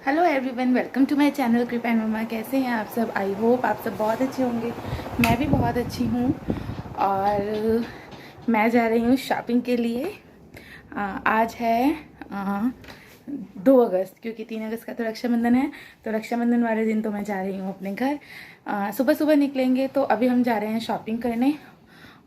Hello everyone, welcome to my channel Kripa and mamma. कैसे हैं आप सब? आई होप आप सब बहुत अच्छे होंगे। मैं भी बहुत अच्छी हूँ और मैं जा रही हूँ शॉपिंग के लिए। आज है 2 अगस्त, क्योंकि 3 अगस्त का तो रक्षाबंधन है। तो रक्षाबंधन वाले दिन तो मैं जा रही हूँ अपने घर। सुबह सुबह निकलेंगे, तो अभी हम जा रहे हैं शॉपिंग करने।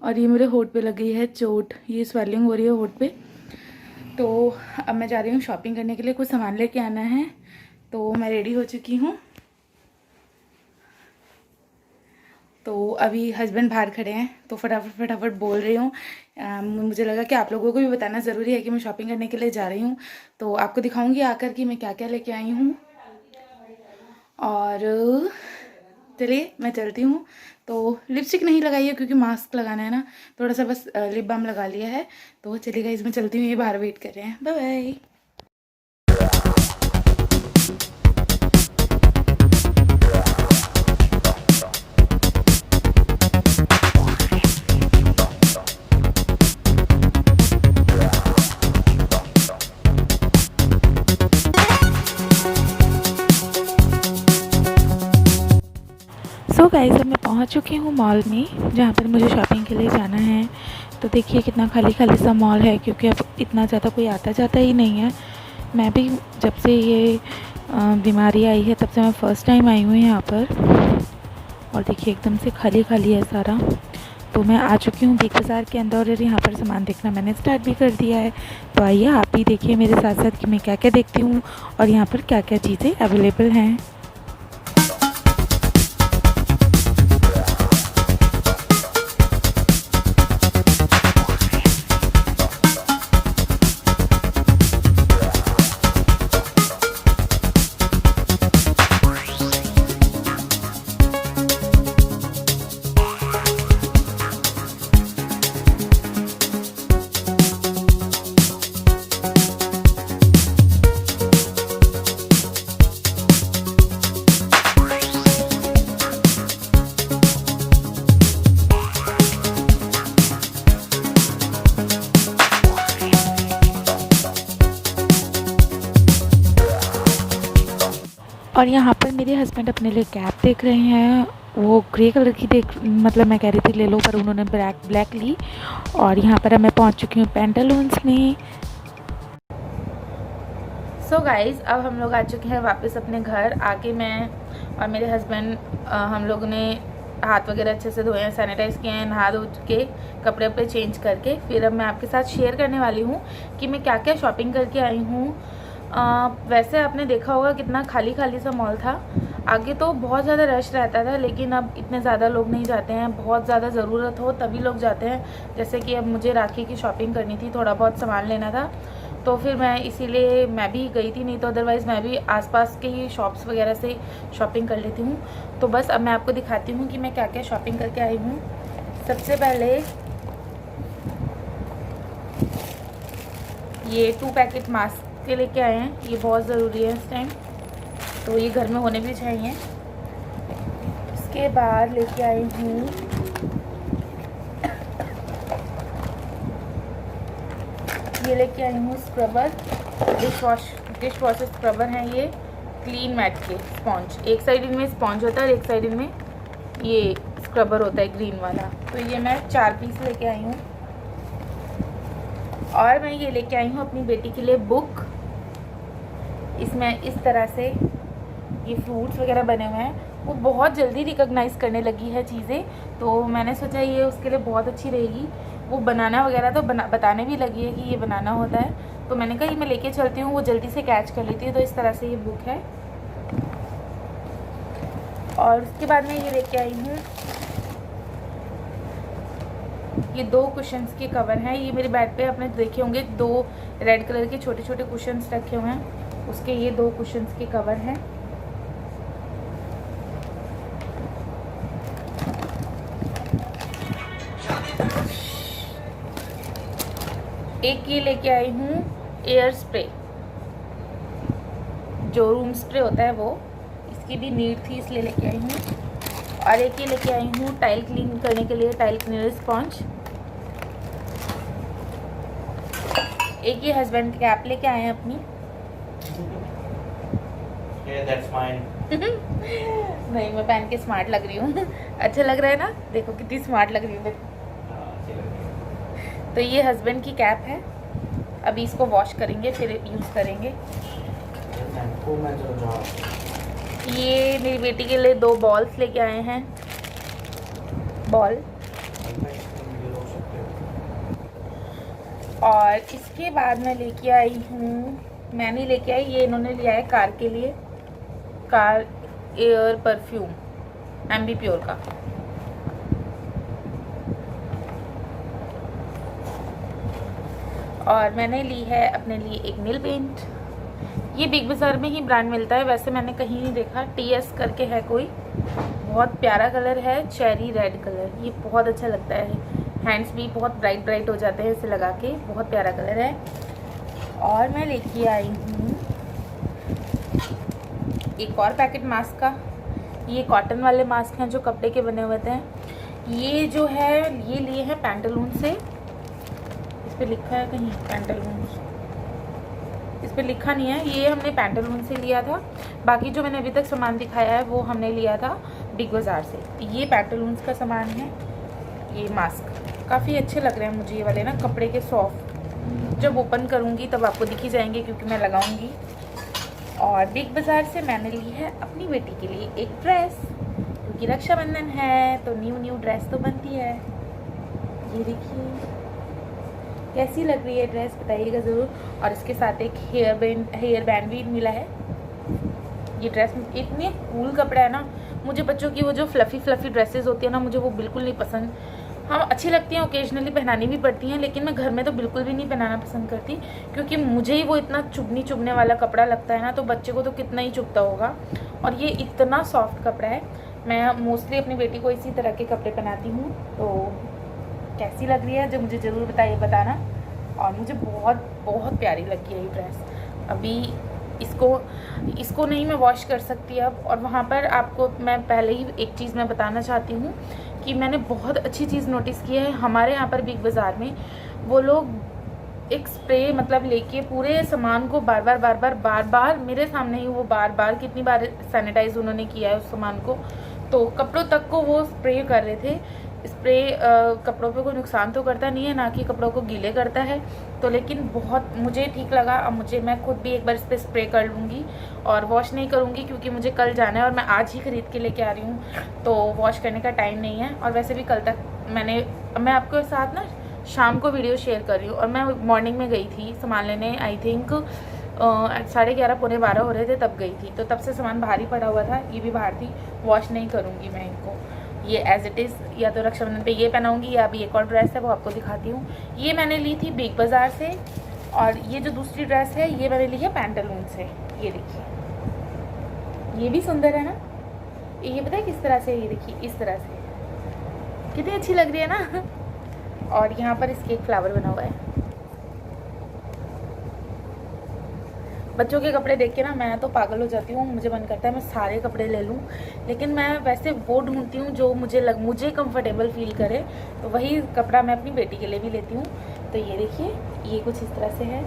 और ये मेरे होठ पे लगी है चोट, ये स्वेलिंग हो रही है होठ पे। तो अब मैं जा रही हूँ शॉपिंग करने के लिए, कुछ सामान लेके आना है। तो मैं रेडी हो चुकी हूँ। तो अभी हस्बैंड बाहर खड़े हैं, तो फटाफट फटाफट बोल रही हूँ। मुझे लगा कि आप लोगों को भी बताना ज़रूरी है कि मैं शॉपिंग करने के लिए जा रही हूँ। तो आपको दिखाऊंगी आकर कि मैं क्या क्या लेके आई हूँ। और चलिए मैं चलती हूँ। तो लिपस्टिक नहीं लगाई है क्योंकि मास्क लगाना है ना, थोड़ा सा बस लिप बाम लगा लिया है। तो चलिएगा, इसमें चलती हूँ, ये बाहर वेट कर रहे हैं। Bye bye. सो गाइस, अब मैं पहुंच चुकी हूँ मॉल में, जहाँ पर मुझे शॉपिंग के लिए जाना है। तो देखिए कितना खाली खाली सा मॉल है, क्योंकि अब इतना ज़्यादा कोई आता जाता ही नहीं है। मैं भी जब से ये बीमारी आई है तब से मैं फ़र्स्ट टाइम आई हूँ यहाँ पर। और देखिए एकदम से खाली खाली है सारा। तो मैं आ चुकी हूँ बिग बाज़ार के अंदर, और यहाँ पर सामान देखना मैंने स्टार्ट भी कर दिया है। तो आइए आप भी देखिए मेरे साथ साथ कि मैं क्या क्या देखती हूँ और यहाँ पर क्या क्या चीज़ें अवेलेबल हैं। और यहाँ पर मेरे हस्बैंड अपने लिए कैप देख रहे हैं। वो ग्रे कलर की मतलब मैं कह रही थी ले लो, पर उन्होंने ब्लैक ली। और यहाँ पर मैं पहुँच चुकी हूँ पेंटालून्स में। सो गाइज़, अब हम लोग आ चुके हैं वापस अपने घर। आके मैं और मेरे हस्बैंड हम लोगों ने हाथ वगैरह अच्छे से धोए हैं, सैनिटाइज़ किए हैं, नहा धो के कपड़े वपड़े चेंज करके। फिर अब मैं आपके साथ शेयर करने वाली हूँ कि मैं क्या क्या शॉपिंग करके आई हूँ। वैसे आपने देखा होगा कितना खाली खाली सा मॉल था। आगे तो बहुत ज़्यादा रश रहता था, लेकिन अब इतने ज़्यादा लोग नहीं जाते हैं। बहुत ज़्यादा ज़रूरत हो तभी लोग जाते हैं। जैसे कि अब मुझे राखी की शॉपिंग करनी थी, थोड़ा बहुत सामान लेना था, तो फिर मैं इसीलिए मैं भी गई थी। नहीं तो अदरवाइज़ मैं भी आसपास के ही शॉप्स वगैरह से शॉपिंग कर लेती हूँ। तो बस अब मैं आपको दिखाती हूँ कि मैं क्या क्या शॉपिंग करके आई हूँ। सबसे पहले ये 2 पैकेट मास्क के लेके आए हैं। ये बहुत ज़रूरी है इस टाइम, तो ये घर में होने भी चाहिए। इसके बाद लेके आई हूँ ये लेके आई हूँ स्क्रबर, डिश वॉशर स्क्रबर हैं ये, क्लीन मैट के स्पॉन्ज। एक साइड इनमें स्पॉन्ज होता है और एक साइड इनमें ये स्क्रबर होता है ग्रीन वाला। तो ये मैं 4 पीस लेके आई हूँ। और मैं ये लेके आई हूँ अपनी बेटी के लिए बुक। इसमें इस तरह से ये फ्रूट्स वगैरह बने हुए हैं। वो बहुत जल्दी रिकॉग्नाइज़ करने लगी है चीज़ें, तो मैंने सोचा ये उसके लिए बहुत अच्छी रहेगी। वो बनाना वगैरह तो बताने भी लगी है कि ये बनाना होता है। तो मैंने कहा ये मैं लेके चलती हूँ, वो जल्दी से कैच कर लेती है। तो इस तरह से ये बुक है। और उसके बाद में ये लेके आई हूँ ये 2 कुशन्स के कवर हैं। ये मेरे बेड पे आपने देखे होंगे, 2 रेड कलर के छोटे छोटे कुशन्स रखे हुए हैं, उसके ये 2 कुशन्स के कवर हैं। एक ये लेके आई हूँ एयर स्प्रे, जो रूम स्प्रे होता है वो, इसकी भी नीड थी इसलिए लेके आई हूँ। और एक ये लेके आई हूँ टाइल क्लीन करने के लिए टाइल क्लीनर स्पॉन्ज। एक ये हस्बैंड कैप लेके आए हैं अपनी। Okay, that's mine. नहीं, मैं पहन के स्मार्ट लग रही हूँ। अच्छा लग रहा है ना? देखो कितनी स्मार्ट लग रही हूँ। अच्छी लग रही है। तो ये हस्बैंड की कैप है, अभी इसको वॉश करेंगे फिर यूज़ करेंगे। शैम्पू में जो जाओ। ये मेरी बेटी के लिए 2 बॉल्स लेके आए हैं, बॉल। और इसके बाद मैं लेके आई हूँ, मैं नहीं लेके आई, ये इन्होंने लिया है कार के लिए, car air perfume Aamby pure का। और मैंने ली है अपने लिए एक नील पेंट। ये बिग बाज़ार में ही ब्रांड मिलता है, वैसे मैंने कहीं नहीं देखा। TS करके है कोई, बहुत प्यारा कलर है, चेरी रेड कलर। ये बहुत अच्छा लगता है, हैंड्स भी बहुत ब्राइट ब्राइट हो जाते हैं इसे लगा के, बहुत प्यारा कलर है। और मैं लेके आई हूँ एक और पैकेट मास्क का। ये कॉटन वाले मास्क हैं जो कपड़े के बने हुए थे। ये जो है ये लिए हैं पैंटालून से, इस पर लिखा है कहीं पैंटालून, इस पर लिखा नहीं है। ये हमने पैंटालून से लिया था, बाकी जो मैंने अभी तक सामान दिखाया है वो हमने लिया था बिग बाज़ार से। ये पैंटालून्स का सामान है। ये मास्क काफ़ी अच्छे लग रहे हैं मुझे, ये वाले ना कपड़े के सॉफ्ट। जब ओपन करूँगी तब आपको दिख ही जाएंगे क्योंकि मैं लगाऊंगी। और बिग बाज़ार से मैंने ली है अपनी बेटी के लिए एक ड्रेस, क्योंकि रक्षाबंधन है तो न्यू ड्रेस तो बनती है। ये देखिए कैसी लग रही है ड्रेस, बताइएगा ज़रूर। और इसके साथ एक हेयर बैंड भी मिला है। ये ड्रेस इतनी कूल कपड़ा है ना, मुझे बच्चों की वो जो फ्लफ़ी ड्रेसेस होती है ना, मुझे वो बिल्कुल नहीं पसंद। हाँ अच्छी लगती हैं, ओकेजनली पहनानी भी पड़ती हैं, लेकिन मैं घर में तो बिल्कुल भी नहीं पहनाना पसंद करती, क्योंकि मुझे ही वो इतना चुभने वाला कपड़ा लगता है ना, तो बच्चे को तो कितना ही चुभता होगा। और ये इतना सॉफ्ट कपड़ा है। मैं मोस्टली अपनी बेटी को इसी तरह के कपड़े पहनाती हूँ। तो कैसी लग रही है जो मुझे ज़रूर बताना। और मुझे बहुत प्यारी लगी है ये ड्रेस। अभी इसको नहीं मैं वॉश कर सकती अब। और वहाँ पर आपको मैं पहले ही एक चीज़ मैं बताना चाहती हूँ कि मैंने बहुत अच्छी चीज़ नोटिस की है। हमारे यहाँ पर बिग बाज़ार में वो लोग एक स्प्रे मतलब लेके पूरे सामान को बार बार मेरे सामने ही वो बार कितनी बार सैनिटाइज उन्होंने किया है उस सामान को, तो कपड़ों तक को वो स्प्रे कर रहे थे। स्प्रे कपड़ों पे कोई नुकसान तो करता नहीं है, ना कि कपड़ों को गीले करता है, तो लेकिन बहुत मुझे ठीक लगा। अब मैं खुद भी एक बार इस पर स्प्रे कर लूँगी और वॉश नहीं करूँगी, क्योंकि मुझे कल जाना है और मैं आज ही ख़रीद के लेके आ रही हूँ, तो वॉश करने का टाइम नहीं है। और वैसे भी कल तक मैं आपके साथ ना शाम को वीडियो शेयर कर रही हूँ। और मैं मॉर्निंग में गई थी सामान लेने, आई थिंक 11:30 पौने 12 हो रहे थे तब गई थी, तो तब से सामान बाहर ही पड़ा हुआ था। ये भी बाहर थी, वॉश नहीं करूँगी मैं इनको। ये एज इट इज़ या तो रक्षाबंधन पे ये पहनाऊँगी, या अभी एक और ड्रेस है वो आपको दिखाती हूँ। ये मैंने ली थी बिग बाज़ार से, और ये जो दूसरी ड्रेस है ये मैंने ली है पैंटालून से। ये देखिए ये भी सुंदर है ना, ये पता है किस तरह से, ये देखिए इस तरह से कितनी अच्छी लग रही है ना। और यहाँ पर इसके एक फ्लावर बना हुआ है। बच्चों के कपड़े देख के ना मैं तो पागल हो जाती हूँ, मुझे मन करता है मैं सारे कपड़े ले लूँ, लेकिन मैं वैसे वो ढूंढती हूँ जो मुझे कंफर्टेबल फील करे, तो वही कपड़ा मैं अपनी बेटी के लिए भी लेती हूँ। तो ये देखिए ये कुछ इस तरह से है,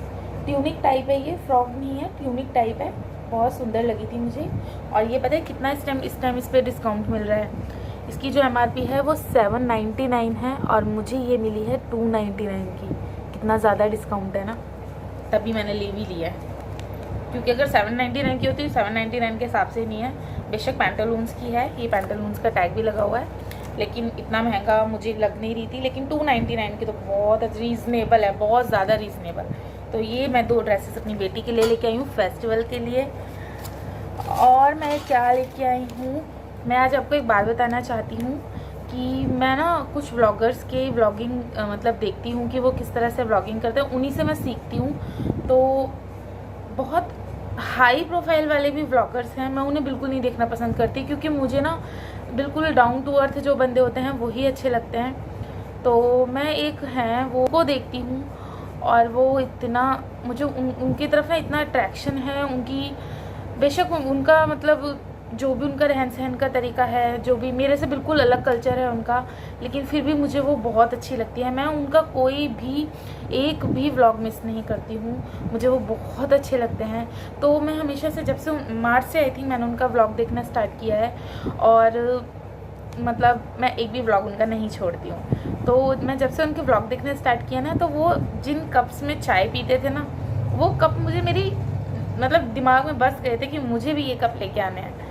ट्यूनिक टाइप है, ये फ्रॉक नहीं है, ट्यूनिक टाइप है, बहुत सुंदर लगी थी मुझे। और ये पता है कितना इस टाइम इस पर डिस्काउंट मिल रहा है। इसकी जो MRP है वो 799 है और मुझे ये मिली है 299 की। कितना ज़्यादा डिस्काउंट है ना, तभी मैंने ले भी लिया है, क्योंकि अगर 799 की होती तो 799 के हिसाब से नहीं है। बेशक पैंटालून्स की है, ये पैंटालून्स का टैग भी लगा हुआ है, लेकिन इतना महंगा मुझे लग नहीं रही थी। लेकिन 299 की तो बहुत रीज़नेबल है, बहुत ज़्यादा रीज़नेबल। तो ये मैं 2 ड्रेसेस अपनी बेटी के लिए लेके आई हूँ फेस्टिवल के लिए। और मैं क्या लेके आई हूँ, मैं आज आपको एक बात बताना चाहती हूँ कि मैं ना कुछ व्लॉगर्स के व्लॉगिंग मतलब देखती हूँ कि वो किस तरह से व्लॉगिंग करते हैं, उन्हीं से मैं सीखती हूँ। तो बहुत हाई प्रोफाइल वाले भी व्लॉगर्स हैं, मैं उन्हें बिल्कुल नहीं देखना पसंद करती, क्योंकि मुझे ना बिल्कुल डाउन टू अर्थ जो बंदे होते हैं वही अच्छे लगते हैं। तो मैं एक हैं वो देखती हूँ, और वो इतना मुझे उनकी तरफ ना इतना अट्रैक्शन है उनकी। बेशक उनका मतलब जो भी उनका रहन सहन का तरीका है, जो भी मेरे से बिल्कुल अलग कल्चर है उनका, लेकिन फिर भी मुझे वो बहुत अच्छी लगती है। मैं उनका कोई भी एक भी व्लॉग मिस नहीं करती हूँ, मुझे वो बहुत अच्छे लगते हैं। तो मैं हमेशा से, जब से मार्च से आई थी मैंने उनका व्लॉग देखना स्टार्ट किया है, और मतलब मैं एक भी व्लॉग उनका नहीं छोड़ती हूँ। तो मैं जब से उनके व्लॉग देखना स्टार्ट किया ना, तो वो जिन कप्स में चाय पीते थे ना, वो कप मुझे मेरी मतलब दिमाग में बस गए थे कि मुझे भी ये कप लेके आने हैं।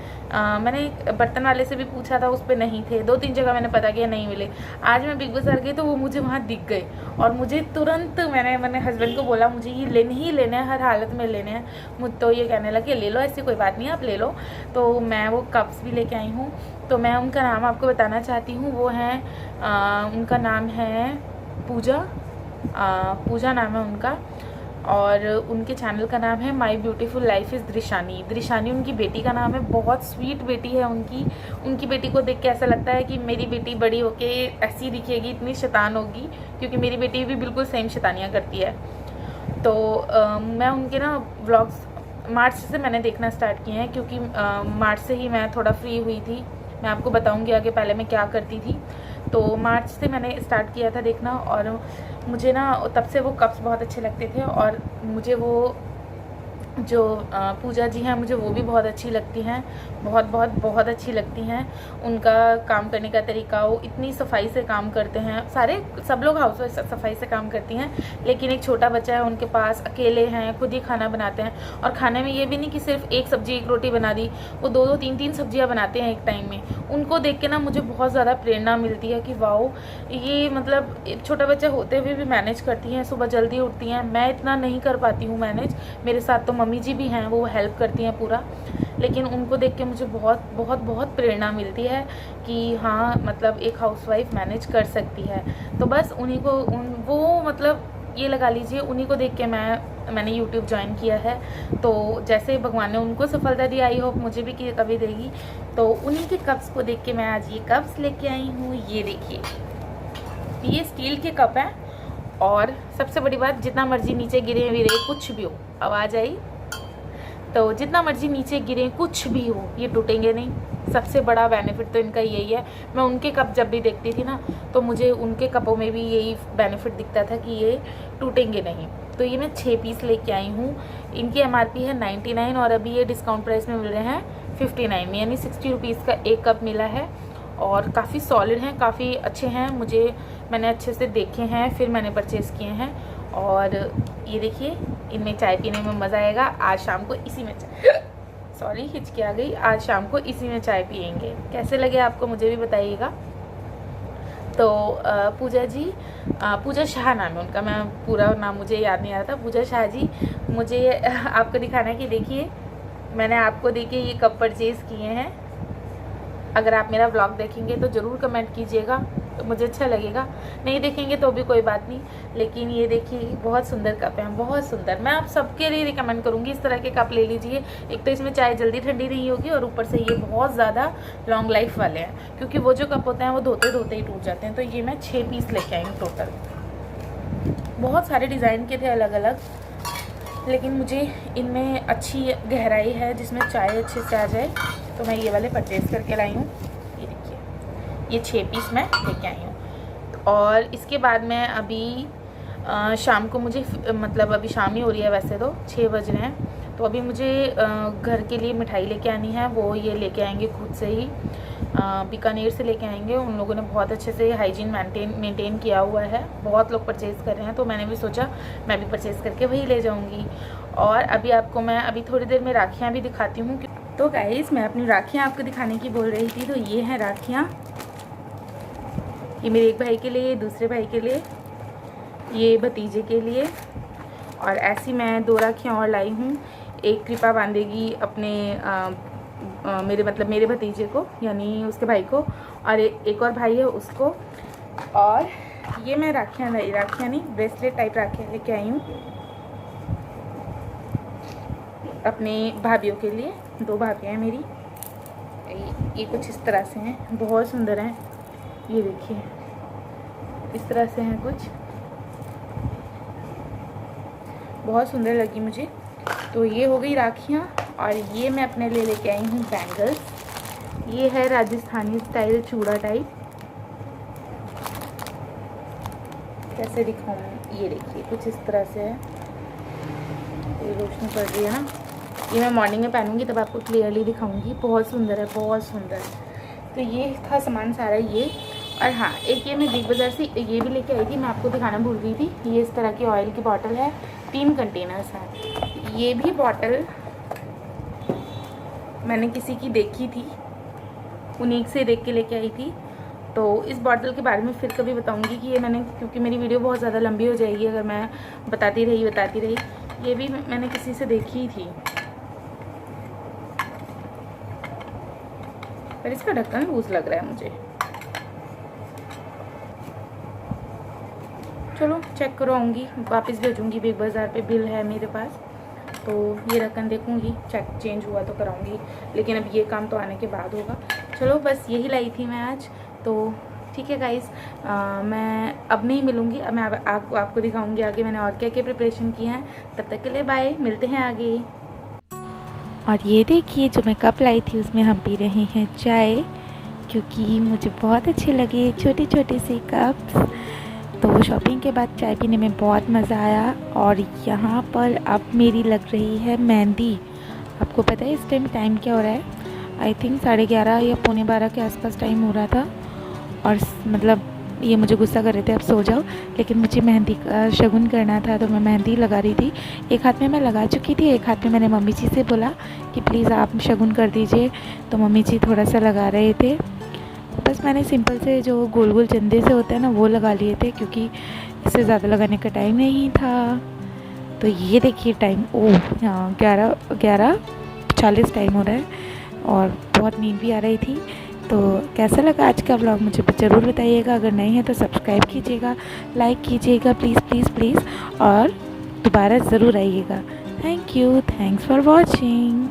मैंने बर्तन वाले से भी पूछा था, उस पर नहीं थे, 2-3 जगह मैंने पता किया, नहीं मिले। आज मैं बिग बाज़ार गई तो वो मुझे वहाँ दिख गए, और मुझे तुरंत मैंने हस्बैंड को बोला मुझे ये लेने ही लेने हैं, हर हालत में लेने हैं। मुझ तो ये कहने लगे ले लो, ऐसी कोई बात नहीं, आप ले लो। तो मैं वो कप्स भी लेके आई हूँ। तो मैं उनका नाम आपको बताना चाहती हूँ, वो हैं उनका नाम है पूजा नाम है उनका, और उनके चैनल का नाम है माई ब्यूटीफुल लाइफ इज़ दृशानी उनकी बेटी का नाम है। बहुत स्वीट बेटी है उनकी बेटी को देख के ऐसा लगता है कि मेरी बेटी बड़ी होके ऐसी दिखेगी, इतनी शैतान होगी, क्योंकि मेरी बेटी भी बिल्कुल सेम शैतानियाँ करती है। तो मैं उनके ना व्लॉग्स मार्च से मैंने देखना स्टार्ट किए हैं, क्योंकि मार्च से ही मैं थोड़ा फ्री हुई थी। मैं आपको बताऊंगी आगे पहले मैं क्या करती थी। तो मार्च से मैंने स्टार्ट किया था देखना, और मुझे ना तब से वो कप्स बहुत अच्छे लगते थे, और मुझे वो जो पूजा जी हैं मुझे वो भी बहुत अच्छी लगती हैं, बहुत अच्छी लगती हैं। उनका काम करने का तरीका, वो इतनी सफाई से काम करते हैं। सब लोग हाउस वाइफ सफाई से काम करती हैं, लेकिन एक छोटा बच्चा है उनके पास, अकेले हैं, खुद ही खाना बनाते हैं। और खाने में ये भी नहीं कि सिर्फ एक सब्जी एक रोटी बना दी, वो 2-2 3-3 सब्जियाँ बनाते हैं एक टाइम में। उनको देख के ना मुझे बहुत ज़्यादा प्रेरणा मिलती है कि वाओ, ये मतलब एक छोटा बच्चा होते हुए भी मैनेज करती हैं, सुबह जल्दी उठती हैं। मैं इतना नहीं कर पाती हूँ मैनेज, मेरे साथ तो मम्मी जी भी हैं, वो हेल्प करती हैं पूरा, लेकिन उनको देख के मुझे बहुत प्रेरणा मिलती है कि हाँ, मतलब एक हाउसवाइफ मैनेज कर सकती है। तो बस उन्हीं को वो मतलब ये लगा लीजिए, उन्हीं को देख के मैंने YouTube ज्वाइन किया है। तो जैसे भगवान ने उनको सफलता दी, आई होप मुझे भी कभी देगी। तो उन्हीं के कप्स को देख के मैं आज ये कप्स लेके आई हूँ। ये देखिए, ये स्टील के कप हैं, और सबसे बड़ी बात, जितना मर्जी नीचे गिरे विरे कुछ भी हो, आवाज़ आई, तो जितना मर्जी नीचे गिरे कुछ भी हो, ये टूटेंगे नहीं। सबसे बड़ा बेनिफिट तो इनका यही है। मैं उनके कप जब भी देखती थी ना, तो मुझे उनके कपों में भी यही बेनिफिट दिखता था कि ये टूटेंगे नहीं। तो ये मैं 6 पीस लेके आई हूँ। इनकी MRP है 99, और अभी ये डिस्काउंट प्राइस में मिल रहे हैं 59 में, यानी 60 रुपीज़ का एक कप मिला है। और काफ़ी सॉलिड हैं, काफ़ी अच्छे हैं। मैंने अच्छे से देखे हैं, फिर मैंने परचेज़ किए हैं। और ये देखिए, इनमें चाय पीने में मज़ा आएगा। आज शाम को इसी में सॉरी, हिचकी आ गई। आज शाम को इसी में चाय पियेंगे। कैसे लगे आपको मुझे भी बताइएगा। तो पूजा जी, पूजा शाह नाम है उनका, मैं पूरा नाम मुझे याद नहीं आ रहा था। पूजा शाह जी, मुझे आपको दिखाना है कि देखिए, मैंने आपको देखिए ये कप परचेज़ किए हैं। अगर आप मेरा व्लॉग देखेंगे तो ज़रूर कमेंट कीजिएगा, तो मुझे अच्छा लगेगा। नहीं देखेंगे तो भी कोई बात नहीं, लेकिन ये देखिए, बहुत सुंदर कप हैं, बहुत सुंदर। मैं आप सबके लिए रिकमेंड करूँगी इस तरह के कप ले लीजिए। एक तो इसमें चाय जल्दी ठंडी नहीं होगी, और ऊपर से ये बहुत ज़्यादा लॉन्ग लाइफ वाले हैं, क्योंकि वो जो कप होते हैं वो धोते धोते ही टूट जाते हैं। तो ये मैं 6 पीस लेके आई हूँ टोटल। बहुत सारे डिज़ाइन के थे अलग अलग, लेकिन मुझे इनमें अच्छी गहराई है जिसमें चाय अच्छे से आ जाए, तो मैं ये वाले परचेज़ करके लाई हूँ। ये देखिए, ये 6 पीस मैं लेके आई हूँ। और इसके बाद मैं अभी शाम को मुझे मतलब अभी शाम ही हो रही है, वैसे तो 6 बज रहे हैं। तो अभी मुझे घर के लिए मिठाई लेके आनी है, वो ये लेके आएंगे खुद से ही, बीकानेर से लेके आएंगे। उन लोगों ने बहुत अच्छे से हाइजीन मेंटेन किया हुआ है। बहुत लोग परचेज़ कर रहे हैं, तो मैंने भी सोचा मैं भी परचेज़ करके वही ले जाऊँगी। और अभी आपको मैं अभी थोड़ी देर में राखियाँ भी दिखाती हूँ। तो गाइस, मैं अपनी राखियाँ आपको दिखाने की बोल रही थी। तो ये हैं राखियाँ, ये मेरे एक भाई के लिए, दूसरे भाई के लिए, ये भतीजे के लिए। और ऐसी मैं 2 राखियाँ और लाई हूँ। एक कृपा बांधेगी अपने मेरे भतीजे को, यानी उसके भाई को, और एक और भाई है उसको। और ये मैं राखियाँ नहीं, ब्रेसलेट टाइप राखियाँ लेके आई हूँ अपने भाभीयों के लिए। 2 भाभियाँ हैं मेरी। ये कुछ इस तरह से हैं, बहुत सुंदर हैं। ये देखिए, इस तरह से हैं कुछ, बहुत सुंदर लगी मुझे। तो ये हो गई राखियाँ। और ये मैं अपने लिए लेके आई हूँ बैंगल्स। ये है राजस्थानी स्टाइल चूड़ा टाइप। कैसे दिखाऊँ, ये देखिए कुछ इस तरह से है। ये रोशनी पड़ रही है ना, ये मैं मॉर्निंग में पहनूंगी तब आपको क्लियरली दिखाऊंगी। बहुत सुंदर है, बहुत सुंदर। तो ये था सामान सारा ये। और हाँ, एक ये मैं बिग बाज़ार से ये भी लेके आई थी, मैं आपको दिखाना भूल गई थी। ये इस तरह की ऑयल की बॉटल है, 3 कंटेनर्स हैं। ये भी बॉटल मैंने किसी की देखी थी, उन्हीं से देख के लेके आई थी। तो इस बॉटल के बारे में फिर कभी बताऊंगी कि ये मैंने, क्योंकि मेरी वीडियो बहुत ज़्यादा लंबी हो जाएगी अगर मैं बताती रही। ये भी मैंने किसी से देखी थी, पर इसका ढक्कन लूज लग रहा है मुझे। चलो चेक करवाऊँगी, वापस भेजूँगी बिग बाज़ार पे, बिल है मेरे पास। तो ये ढक्कन देखूँगी, चेंज हुआ तो कराऊँगी, लेकिन अब ये काम तो आने के बाद होगा। चलो बस यही लाई थी मैं आज। तो ठीक है गाइस, मैं अब नहीं मिलूँगी, अब मैं आपको दिखाऊँगी आगे मैंने और क्या क्या प्रिपरेशन किए हैं। तब तक के लिए बाय, मिलते हैं आगे। और ये देखिए जो मैं कप लाई थी उसमें हम पी रहे हैं चाय, क्योंकि मुझे बहुत अच्छे लगे छोटे छोटे से कप्स। तो शॉपिंग के बाद चाय पीने में बहुत मज़ा आया। और यहाँ पर अब मेरी लग रही है मेहंदी। आपको पता है इस टाइम क्या हो रहा है? आई थिंक 11:30 या 11:45 के आसपास टाइम हो रहा था। और मतलब ये मुझे गुस्सा कर रहे थे, अब सो जाओ, लेकिन मुझे मेहंदी का शगुन करना था तो मैं मेहंदी लगा रही थी। एक हाथ में मैं लगा चुकी थी, एक हाथ में मैंने मम्मी जी से बोला कि प्लीज़ आप शगुन कर दीजिए, तो मम्मी जी थोड़ा सा लगा रहे थे। बस मैंने सिंपल से जो गोल गोल चंदे से होते हैं ना वो लगा लिए थे, क्योंकि इससे ज़्यादा लगाने का टाइम नहीं था। तो ये देखिए टाइम, ओह हाँ 11:40 टाइम हो रहा है और बहुत नींद भी आ रही थी। तो कैसा लगा आज का व्लॉग मुझे ज़रूर बताइएगा। अगर नहीं है तो सब्सक्राइब कीजिएगा, लाइक कीजिएगा प्लीज़ प्लीज़ प्लीज़, और दोबारा ज़रूर आइएगा। Thank you, thanks for watching.